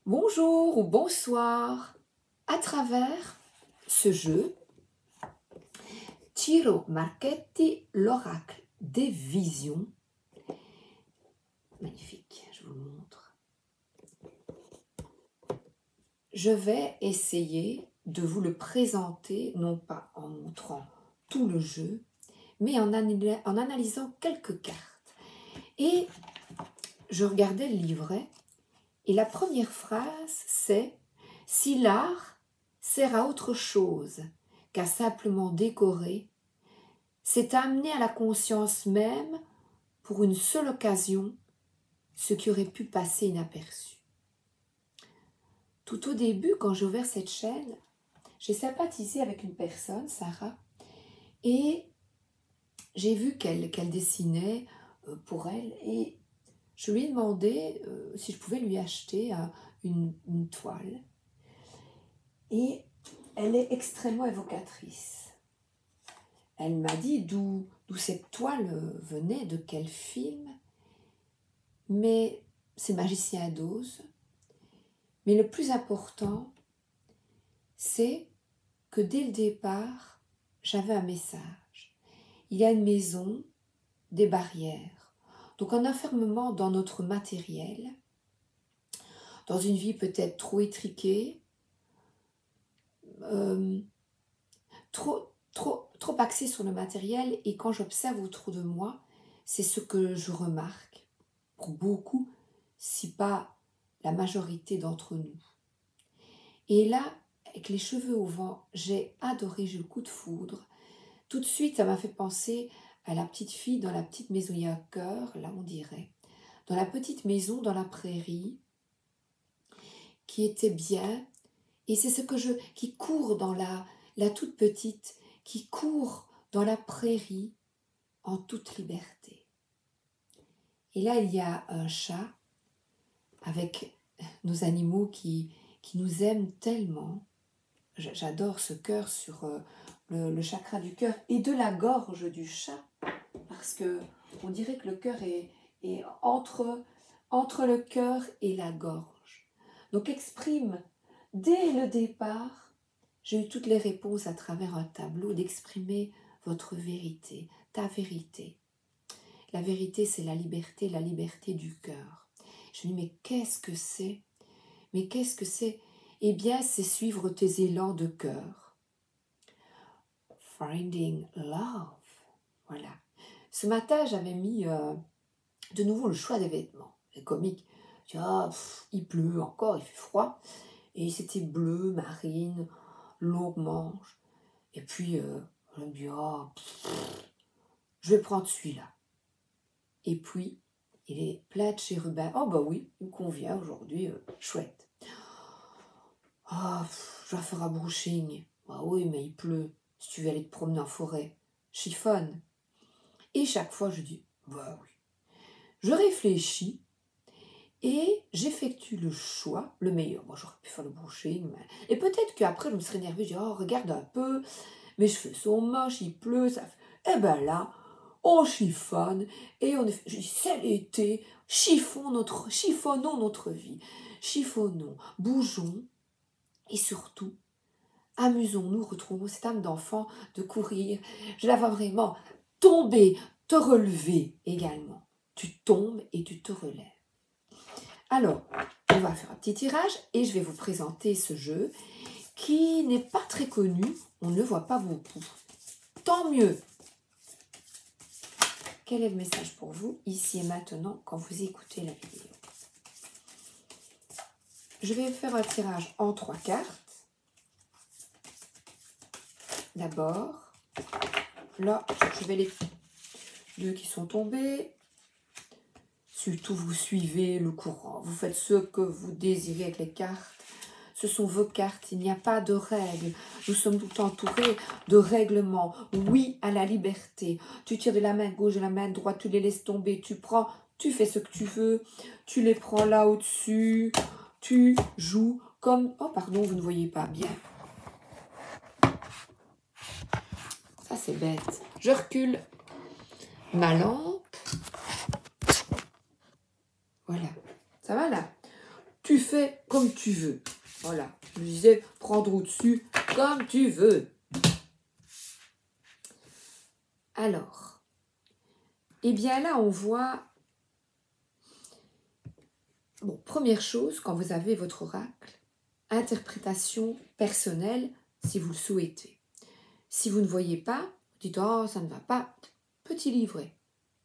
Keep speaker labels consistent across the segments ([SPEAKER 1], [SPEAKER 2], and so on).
[SPEAKER 1] Bonjour ou bonsoir. À travers ce jeu, Ciro Marchetti, l'oracle des visions. Magnifique, je vous le montre. Je vais essayer de vous le présenter, non pas en montrant tout le jeu, mais en analysant quelques cartes. Et je regardais le livret, et la première phrase, c'est « Si l'art sert à autre chose qu'à simplement décorer, c'est amener à la conscience même, pour une seule occasion, ce qui aurait pu passer inaperçu. » Tout au début, quand j'ai ouvert cette chaîne, j'ai sympathisé avec une personne, Sarah, et j'ai vu qu'elle dessinait pour elle, et je lui ai demandé si je pouvais lui acheter une toile. Et elle est extrêmement évocatrice. Elle m'a dit d'où cette toile venait, de quel film. Mais c'est Magicien d'Oz. Mais le plus important, c'est que dès le départ, j'avais un message. Il y a une maison, des barrières. Donc un enfermement dans notre matériel, dans une vie peut-être trop étriquée, trop axée sur le matériel, et quand j'observe autour de moi, c'est ce que je remarque pour beaucoup, si pas la majorité d'entre nous. Et là, avec les cheveux au vent, j'ai adoré, j'ai eu le coup de foudre. Tout de suite, ça m'a fait penser à la petite fille dans la petite maison, il y a un cœur, là on dirait, dans la petite maison dans la prairie, qui était bien, et c'est ce que qui court dans la toute petite, qui court dans la prairie en toute liberté. Et là, il y a un chat avec nos animaux qui nous aiment tellement. J'adore ce cœur sur le chakra du cœur et de la gorge du chat, parce que on dirait que le cœur est entre le cœur et la gorge. Donc exprime, dès le départ, j'ai eu toutes les réponses à travers un tableau, d'exprimer votre vérité, ta vérité. La vérité, c'est la liberté du cœur. Je me dis, mais qu'est-ce que c'est? Mais qu'est-ce que c'est? Eh bien, c'est suivre tes élans de cœur. Finding love. Voilà. Ce matin, j'avais mis de nouveau le choix des vêtements. C'est comique. Tu vois, il pleut encore, il fait froid. Et c'était bleu, marine, longue manche. Et puis, je me dis, oh, je vais prendre celui-là. Et puis, il est plein de chérubins. Oh, bah oui, il me convient aujourd'hui, chouette. Ah, je dois faire un brushing. Ah oui, mais il pleut. Si tu veux aller te promener en forêt, chiffonne. Et chaque fois, je dis, bah oui. Je réfléchis et j'effectue le choix, le meilleur. Moi, j'aurais pu faire le brushing. Mais... Et peut-être qu'après, je me serais énervée. Je dis, oh, regarde un peu, mes cheveux sont moches, il pleut. Ça fait... Eh ben là, on chiffonne. Et on est... Je dis, c'est l'été, chiffonnons notre vie. Chiffonnons, bougeons. Et surtout, amusons-nous, retrouvons cette âme d'enfant de courir. Je la vois vraiment tomber, te relever également. Tu tombes et tu te relèves. Alors, on va faire un petit tirage et je vais vous présenter ce jeu qui n'est pas très connu. On ne le voit pas beaucoup. Tant mieux. Quel est le message pour vous, ici et maintenant, quand vous écoutez la vidéo? Je vais faire un tirage en 3 cartes. D'abord, là, je vais les deux qui sont tombés. Surtout, vous suivez le courant. Vous faites ce que vous désirez avec les cartes. Ce sont vos cartes. Il n'y a pas de règles. Nous sommes tout entourés de règlements. Oui à la liberté. Tu tires de la main gauche, de la main droite. Tu les laisses tomber. Tu prends. Tu fais ce que tu veux. Tu les prends là au-dessus. Tu joues comme... Oh, pardon, vous ne voyez pas bien. Ça, c'est bête. Je recule ma lampe. Voilà. Ça va là? tu fais comme tu veux. Voilà, je disais, prendre au-dessus comme tu veux. Alors, eh bien là, on voit... Bon, première chose, quand vous avez votre oracle, interprétation personnelle, si vous le souhaitez. Si vous ne voyez pas, dites, oh, ça ne va pas. Petit livret,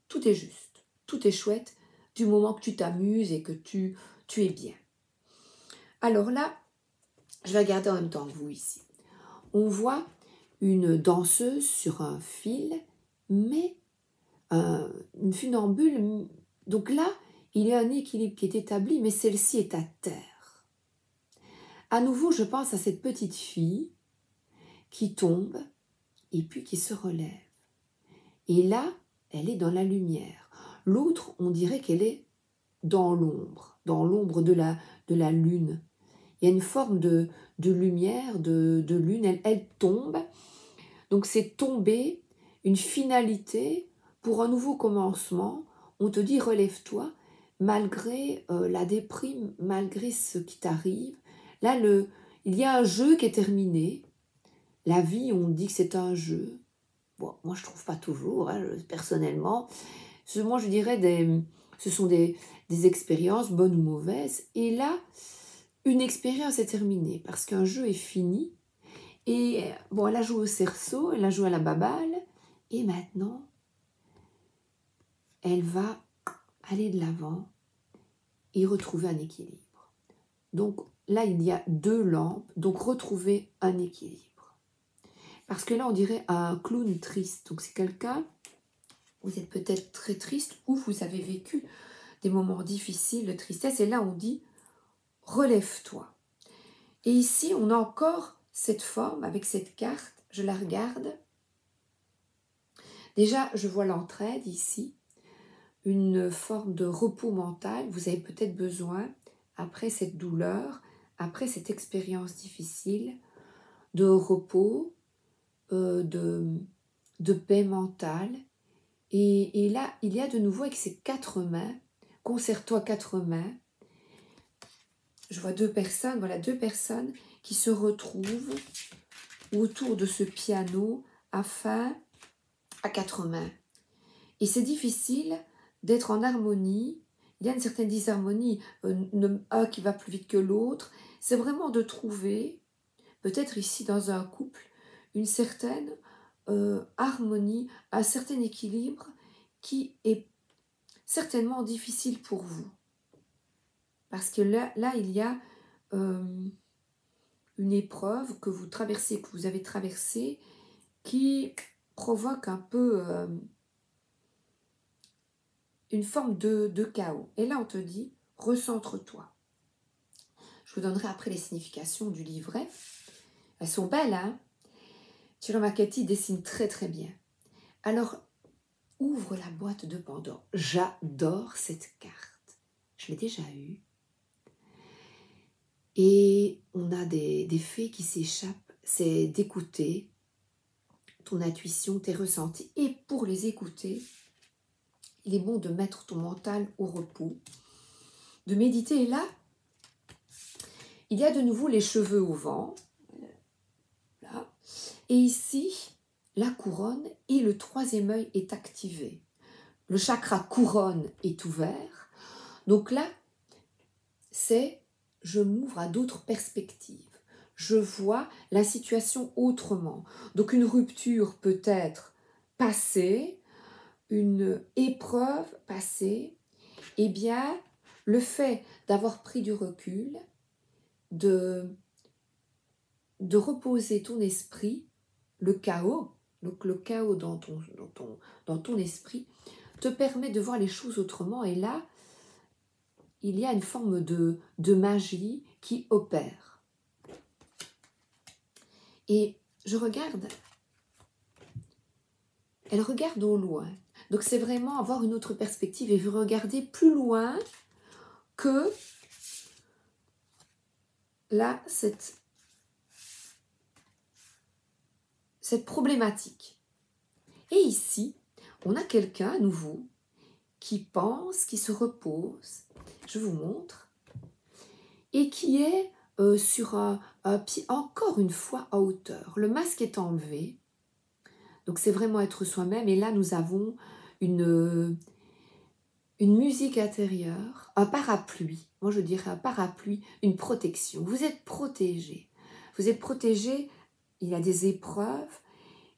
[SPEAKER 1] tout est juste, tout est chouette, du moment que tu t'amuses et que tu es bien. Alors là, je vais regarder en même temps que vous ici. On voit une danseuse sur un fil, mais une funambule. Donc là, il y a un équilibre qui est établi, mais celle-ci est à terre. À nouveau, je pense à cette petite fille qui tombe et puis qui se relève. Et là, elle est dans la lumière. L'autre, on dirait qu'elle est dans l'ombre de la lune. Il y a une forme de lumière, de lune, elle tombe. Donc c'est tomber, une finalité pour un nouveau commencement. On te dit relève-toi, malgré la déprime, malgré ce qui t'arrive. Là, il y a un jeu qui est terminé. La vie, on dit que c'est un jeu. Bon, moi, je ne trouve pas toujours, hein, personnellement. Moi, je dirais ce sont des expériences, bonnes ou mauvaises. Et là, une expérience est terminée parce qu'un jeu est fini. Et bon, elle a joué au cerceau, elle a joué à la baballe. Et maintenant, elle va aller de l'avant et retrouver un équilibre. Donc là, il y a 2 lampes, donc retrouver un équilibre. Parce que là, on dirait un clown triste. Donc c'est quelqu'un, vous êtes peut-être très triste ou vous avez vécu des moments difficiles de tristesse. Et là, on dit, relève-toi. Et ici, on a encore cette forme avec cette carte. Je la regarde. Déjà, je vois l'entraide ici. Une forme de repos mental. Vous avez peut-être besoin, après cette douleur, après cette expérience difficile, de repos, de paix mentale. Et là, il y a de nouveau avec ces 4 mains, conserre-toi 4 mains. Je vois 2 personnes, voilà 2 personnes qui se retrouvent autour de ce piano à 4 mains. Et c'est difficile d'être en harmonie. Il y a une certaine disharmonie, un qui va plus vite que l'autre. C'est vraiment de trouver, peut-être ici dans un couple, une certaine harmonie, un certain équilibre qui est certainement difficile pour vous. Parce que là il y a une épreuve que vous traversez, que vous avez traversée, qui provoque un peu une forme de chaos. Et là, on te dit, recentre-toi. Je vous donnerai après les significations du livret. Elles sont belles, hein? Chiro Marchetti dessine très très bien. Alors, ouvre la boîte de Pandore. J'adore cette carte. Je l'ai déjà eue. Et on a des faits qui s'échappent. C'est d'écouter ton intuition, tes ressentis. Et pour les écouter, il est bon de mettre ton mental au repos, de méditer. Et là, il y a de nouveau les cheveux au vent. Là. Et ici, la couronne et le 3e œil est activé. Le chakra couronne est ouvert. Donc là, c'est je m'ouvre à d'autres perspectives. Je vois la situation autrement. Donc une rupture peut être passée, une épreuve passée. Eh bien, le fait d'avoir pris du recul, de reposer ton esprit, le chaos, donc le chaos dans ton esprit, te permet de voir les choses autrement. Et là, il y a une forme de magie qui opère. Et je regarde, elle regarde au loin. Donc c'est vraiment avoir une autre perspective et regarder plus loin que là, cette problématique. Et ici, on a quelqu'un à nouveau qui pense, qui se repose. Je vous montre. et qui est sur un pied encore une fois à hauteur. Le masque est enlevé, donc c'est vraiment être soi-même. Et là, nous avons une musique intérieure, un parapluie. Moi, je dirais un parapluie, une protection. Vous êtes protégé. Vous êtes protégé. Il y a des épreuves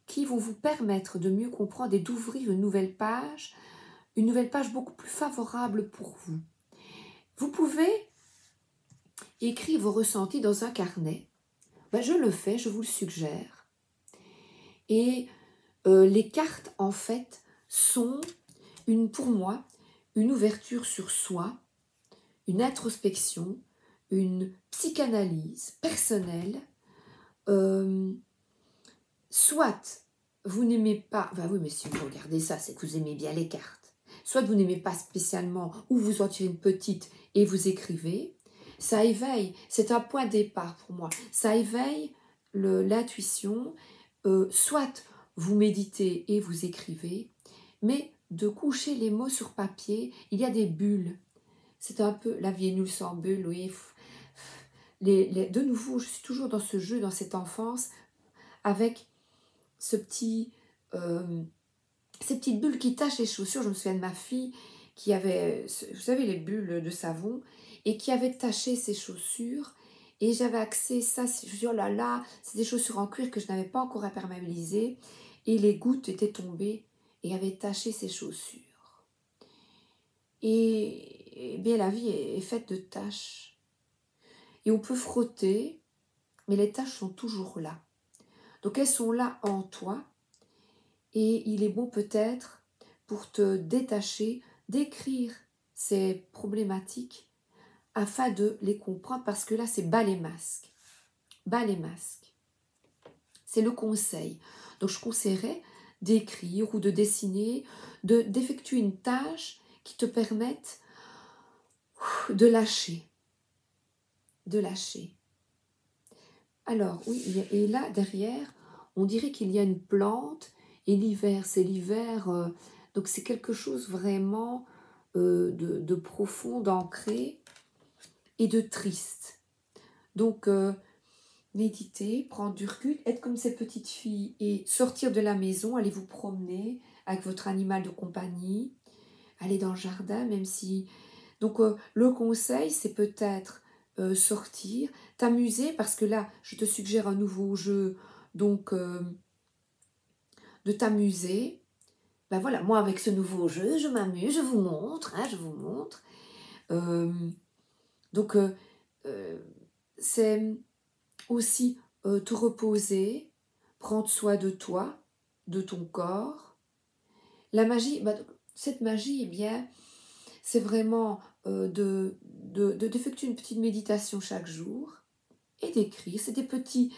[SPEAKER 1] qui vont vous permettre de mieux comprendre et d'ouvrir une nouvelle page beaucoup plus favorable pour vous. Vous pouvez écrire vos ressentis dans un carnet. Ben, je le fais, je vous le suggère. Et les cartes, en fait, sont, pour moi, une ouverture sur soi, une introspection, une psychanalyse personnelle. Soit vous n'aimez pas, ben oui, mais si vous regardez ça, c'est que vous aimez bien les cartes. Soit vous n'aimez pas spécialement, ou vous en tirez une petite et vous écrivez. Ça éveille, c'est un point de départ pour moi. Ça éveille l'intuition. Soit vous méditez et vous écrivez, mais de coucher les mots sur papier, il y a des bulles. C'est un peu, la vie est nulle sans bulles, oui. De nouveau, je suis toujours dans ce jeu, dans cette enfance, avec ces petites bulles qui tachent les chaussures. Je me souviens de ma fille qui avait, vous savez, les bulles de savon, et qui avait taché ses chaussures. Et j'avais accès ça, je me suis dit, oh là là, c'est des chaussures en cuir que je n'avais pas encore imperméabilisées. Et les gouttes étaient tombées et avaient taché ses chaussures. Et bien, la vie est faite de taches. Et on peut frotter, mais les taches sont toujours là. Donc elles sont là en toi. Et il est bon peut-être, pour te détacher, d'écrire ces problématiques afin de les comprendre, parce que là, c'est bas les masques. Bas les masques. C'est le conseil. Donc, je conseillerais d'écrire ou de dessiner, d'effectuer une tâche qui te permette de lâcher. De lâcher. Alors, oui, et là, derrière, on dirait qu'il y a une plante, et l'hiver, c'est l'hiver, donc c'est quelque chose vraiment de profond, d'ancré et de triste. Donc, méditer, prendre du recul, être comme ces petites filles et sortir de la maison, aller vous promener avec votre animal de compagnie, aller dans le jardin, même si... Donc, le conseil, c'est peut-être sortir, t'amuser, parce que là, je te suggère un nouveau jeu, donc de t'amuser. Ben voilà, moi, avec ce nouveau jeu, je m'amuse, je vous montre, je vous montre. Donc, c'est aussi te reposer, prendre soin de toi, de ton corps. La magie, cette magie, eh bien, c'est vraiment d'effectuer une petite méditation chaque jour et d'écrire. C'est des petits...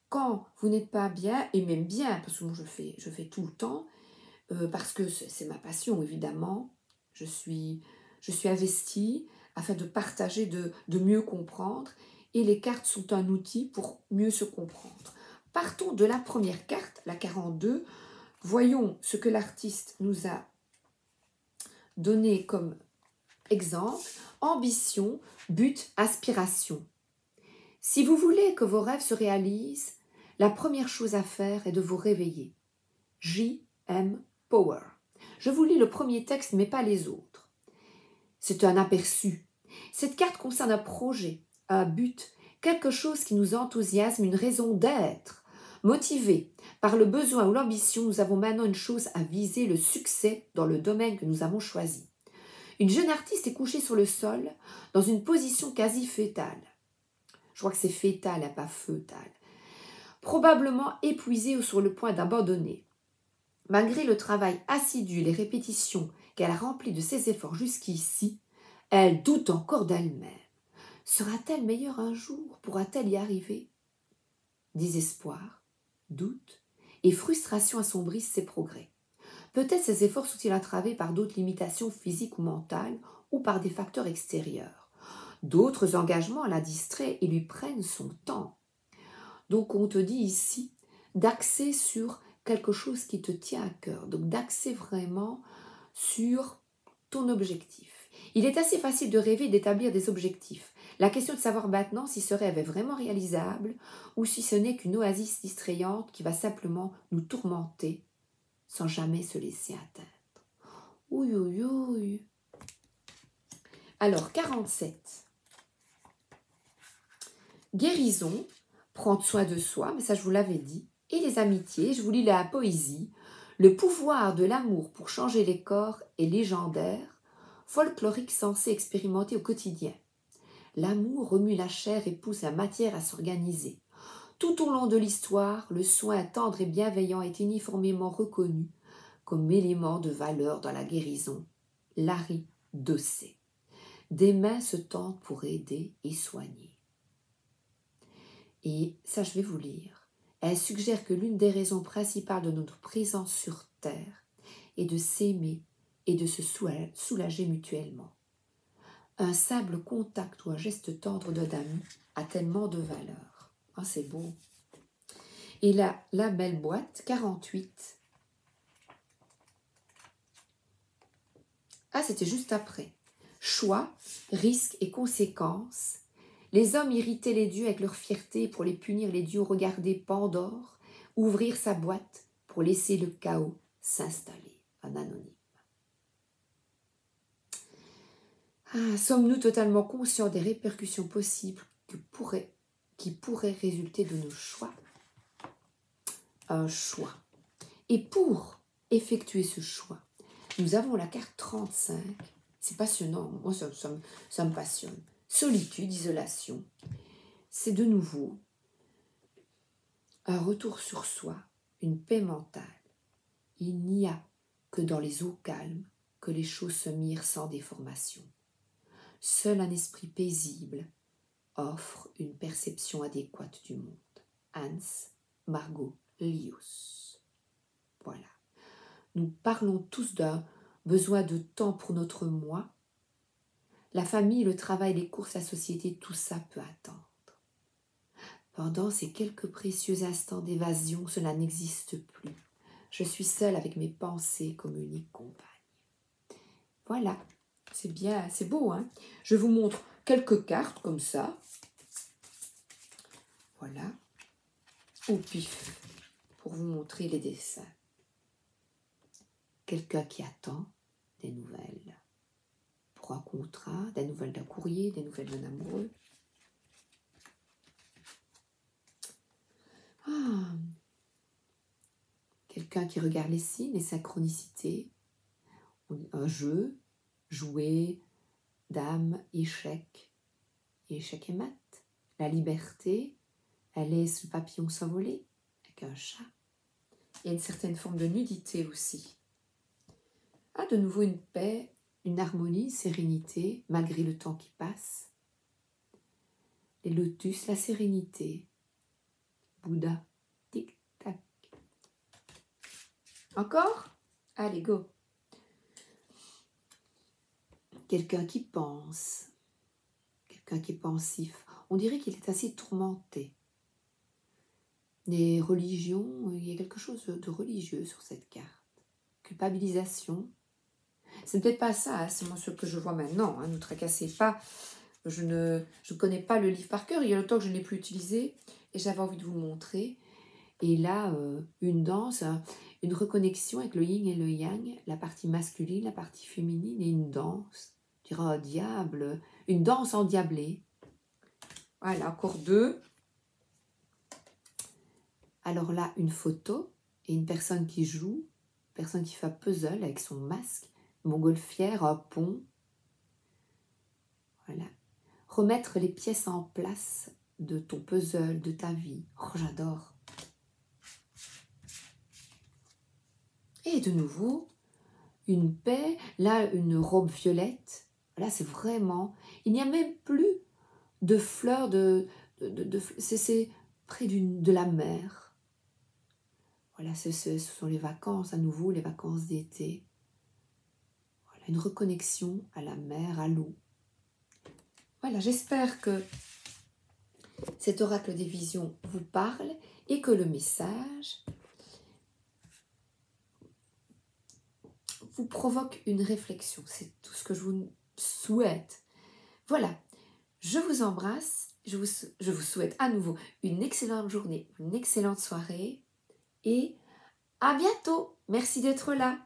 [SPEAKER 1] Quand vous n'êtes pas bien, et même bien, parce que moi je fais tout le temps, parce que c'est ma passion, évidemment. Je suis investie afin de partager, de mieux comprendre. Et les cartes sont un outil pour mieux se comprendre. Partons de la première carte, la 42. Voyons ce que l'artiste nous a donné comme exemple. Ambition, but, aspiration. Si vous voulez que vos rêves se réalisent, la première chose à faire est de vous réveiller. J.M. Power. Je vous lis le premier texte, mais pas les autres. C'est un aperçu. Cette carte concerne un projet, un but, quelque chose qui nous enthousiasme, une raison d'être. Motivés par le besoin ou l'ambition, nous avons maintenant une chose à viser, le succès dans le domaine que nous avons choisi. Une jeune artiste est couchée sur le sol, dans une position quasi fétale. Je crois que c'est fétale et pas feutale. Probablement épuisée ou sur le point d'abandonner. Malgré le travail assidu et les répétitions qu'elle a remplies de ses efforts jusqu'ici, elle doute encore d'elle-même. Sera-t-elle meilleure un jour? Pourra-t-elle y arriver? Désespoir, doute et frustration assombrissent ses progrès. Peut-être ses efforts sont-ils entravés par d'autres limitations physiques ou mentales ou par des facteurs extérieurs. D'autres engagements la distraient et lui prennent son temps. Donc on te dit ici d'axer sur quelque chose qui te tient à cœur, donc d'axer vraiment sur ton objectif. Il est assez facile de rêver et d'établir des objectifs. La question de savoir maintenant si ce rêve est vraiment réalisable ou si ce n'est qu'une oasis distrayante qui va simplement nous tourmenter sans jamais se laisser atteindre. Ouïe, ouïe, ouïe. Alors, 47. Guérison, prendre soin de soi, mais ça je vous l'avais dit, et les amitiés, je vous lis la poésie. Le pouvoir de l'amour pour changer les corps est légendaire, folklorique censé expérimenter au quotidien. L'amour remue la chair et pousse la matière à s'organiser. Tout au long de l'histoire, le soin tendre et bienveillant est uniformément reconnu comme élément de valeur dans la guérison. Larry Dossé. Des mains se tendent pour aider et soigner. Et ça, je vais vous lire. Elle suggère que l'une des raisons principales de notre présence sur Terre est de s'aimer et de se soulager mutuellement. Un simple contact ou un geste tendre d'un ami a tellement de valeur. Ah, c'est beau. Et la belle boîte, 48. Ah, c'était juste après. Choix, risques et conséquences. Les hommes irritaient les dieux avec leur fierté. Pour les punir, les dieux regardaient Pandore ouvrir sa boîte pour laisser le chaos s'installer. Un anonyme. Ah, sommes-nous totalement conscients des répercussions possibles qui pourraient résulter de nos choix? Un choix. Et pour effectuer ce choix, nous avons la carte 35. C'est passionnant, moi ça me passionne. Solitude, isolation. C'est de nouveau un retour sur soi, une paix mentale. Il n'y a que dans les eaux calmes que les choses se mirent sans déformation. Seul un esprit paisible offre une perception adéquate du monde. Hans Margolius. Voilà. Nous parlons tous d'un besoin de temps pour notre moi. La famille, le travail, les courses, la société, tout ça peut attendre. Pendant ces quelques précieux instants d'évasion, cela n'existe plus. Je suis seule avec mes pensées comme unique compagne. Voilà, c'est bien, c'est beau, hein? Je vous montre quelques cartes comme ça. Voilà, au pif, pour vous montrer les dessins. Quelqu'un qui attend des nouvelles pour un contrat, des nouvelles d'un courrier, des nouvelles d'un amoureux. Ah. Quelqu'un qui regarde les signes, les synchronicités, un jeu, jouer, dame, échec et mat. La liberté, elle laisse le papillon s'envoler avec un chat. Il y a une certaine forme de nudité aussi. Ah, de nouveau une paix, une harmonie, sérénité, malgré le temps qui passe. Les lotus, la sérénité. Bouddha, tic-tac. Encore? Allez, go. Quelqu'un qui pense, quelqu'un qui est pensif. On dirait qu'il est assez tourmenté. Les religions, il y a quelque chose de religieux sur cette carte. Culpabilisation. C'est peut-être pas ça, hein, c'est moi ce que je vois maintenant. Hein, ne tracassez pas. Je ne connais pas le livre par cœur. Il y a longtemps que je ne l'ai plus utilisé et j'avais envie de vous le montrer. Et là, une danse, une reconnexion avec le yin et le yang, la partie masculine, la partie féminine et une danse. Je dirais un diable, une danse endiablée. Voilà, encore deux. Alors là, une photo et une personne qui joue, une personne qui fait un puzzle avec son masque, une montgolfière, un pont. Voilà. Remettre les pièces en place de ton puzzle, de ta vie. Oh, j'adore. Et de nouveau, une paix, là, une robe violette. Là, c'est vraiment... Il n'y a même plus de fleurs, c'est près de la mer. Voilà, ce sont les vacances, à nouveau, les vacances d'été. Voilà, une reconnexion à la mer, à l'eau. Voilà, j'espère que cet oracle des visions vous parle et que le message vous provoque une réflexion. C'est tout ce que je vous souhaite. Voilà, je vous embrasse, je vous souhaite à nouveau une excellente journée, une excellente soirée et à bientôt. Merci d'être là.